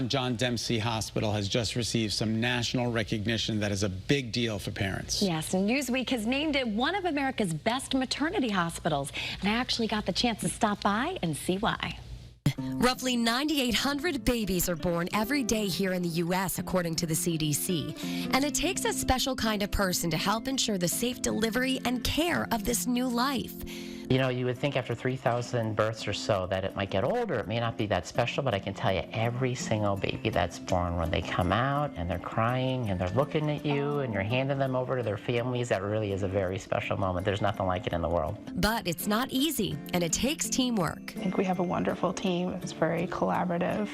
John Dempsey Hospital has just received some national recognition that is a big deal for parents. Yes, and Newsweek has named it one of America's best maternity hospitals. And I actually got the chance to stop by and see why. Roughly 9,800 babies are born every day here in the U.S., according to the CDC. And it takes a special kind of person to help ensure the safe delivery and care of this new life. You know, you would think after 3,000 births or so that it might get older. It may not be that special, but I can tell you every single baby that's born, when they come out and they're crying and they're looking at you and you're handing them over to their families, that really is a very special moment. There's nothing like it in the world. But it's not easy, and it takes teamwork. I think we have a wonderful team. It's very collaborative,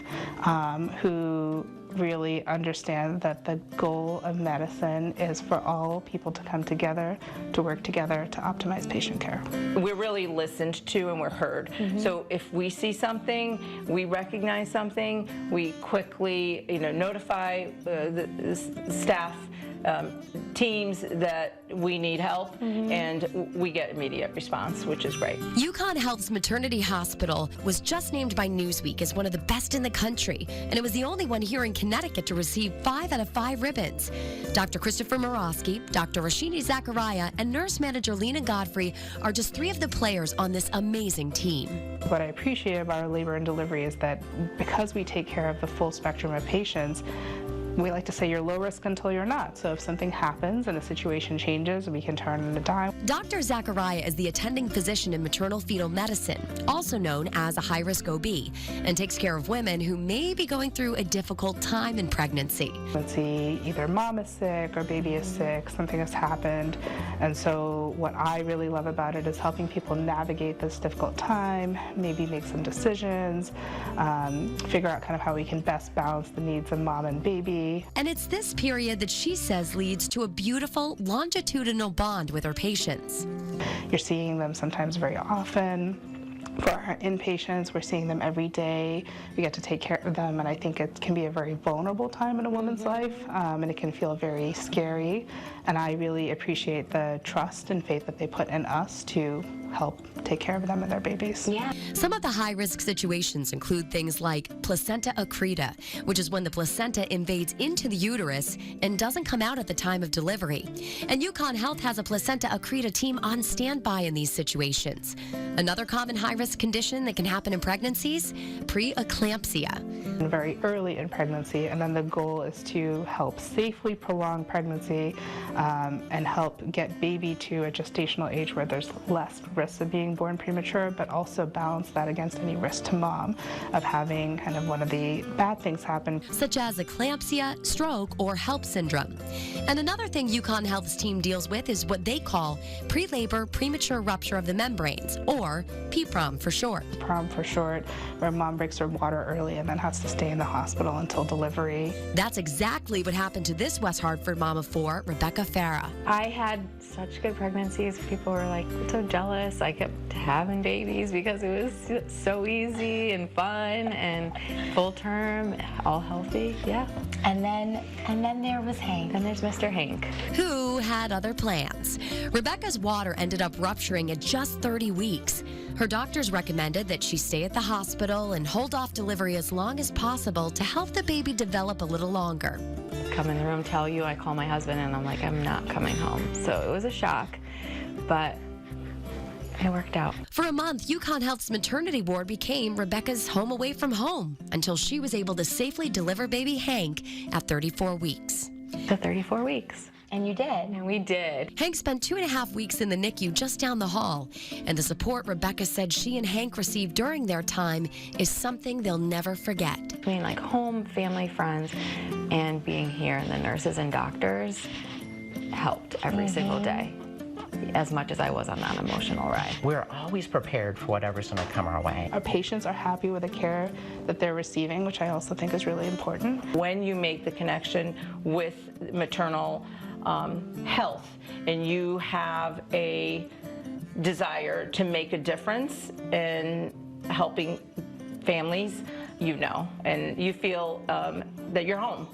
who really understand that the goal of medicine is for all people to come together, to work together to optimize patient care. We're really listened to and we're heard. So if we see something, we recognize something, we quickly notify the staff, teams that we need help, and we get immediate response, which is great. UConn Health's maternity hospital was just named by Newsweek as one of the best in the country, and it was the only one here in Connecticut to receive 5 out of 5 ribbons. Dr. Christopher Morosky, Dr. Rashini Zachariah, and nurse manager Lena Godfrey are just 3 of the players on this amazing team. What I appreciate about our labor and delivery is that because we take care of the full spectrum of patients, we like to say you're low risk until you're not. So if something happens and the situation changes, we can turn on a dime. Dr. Zachariah is the attending physician in maternal fetal medicine, also known as a high-risk OB, and takes care of women who may be going through a difficult time in pregnancy. Let's see, either mom is sick or baby is sick, something has happened. And so what I really love about it is helping people navigate this difficult time, maybe make some decisions, figure out kind of how we can best balance the needs of mom and baby. And it's this period that she says leads to a beautiful longitudinal bond with her patients. You're seeing them sometimes very often. For our inpatients, we're seeing them every day. We get to take care of them, and I think it can be a very vulnerable time in a woman's life, and it can feel very scary. And I really appreciate the trust and faith that they put in us to help take care of them and their babies. Yeah. Some of the high-risk situations include things like placenta accreta, which is when the placenta invades into the uterus and doesn't come out at the time of delivery. And UConn Health has a placenta accreta team on standby in these situations. Another common high-risk condition that can happen in pregnancies, preeclampsia. Very early in pregnancy, and then the goal is to help safely prolong pregnancy and help get baby to a gestational age where there's less risk of being born premature, but also balance that against any risk to mom of having kind of one of the bad things happen, such as eclampsia, stroke, or HELP syndrome. And another thing UConn Health's team deals with is what they call pre-labor premature rupture of the membranes, or PPROM for short. PROM for short, where mom breaks her water early and then has to stay in the hospital until delivery. That's exactly what happened to this West Hartford mom of 4, Rebecca Farah. I had such good pregnancies. People were like so jealous. I kept having babies because it was so easy and fun and full term, all healthy. Yeah. And then there was Hank. And there's Mr. Hank, who had other plans. Rebecca's water ended up rupturing at just 30 weeks. Her doctors recommended that she stay at the hospital and hold off delivery as long as possible to help the baby develop a little longer. come in the room, tell you, I call my husband, and I'm like, I'm not coming home. So it was a shock, but it worked out. For a month, UConn Health's maternity ward became Rebecca's home away from home until she was able to safely deliver baby Hank at 34 weeks. So 34 weeks. And you did. And we did. Hank spent 2.5 weeks in the NICU just down the hall, and the support Rebecca said she and Hank received during their time is something they'll never forget. Between like home, family, friends, and being here, and the nurses and doctors helped every single day, as much as I was on that emotional ride. We're always prepared for whatever's going to come our way. Our patients are happy with the care that they're receiving, which I also think is really important. When you make the connection with maternal health and you have a desire to make a difference in helping families, you know, and you feel that you're home.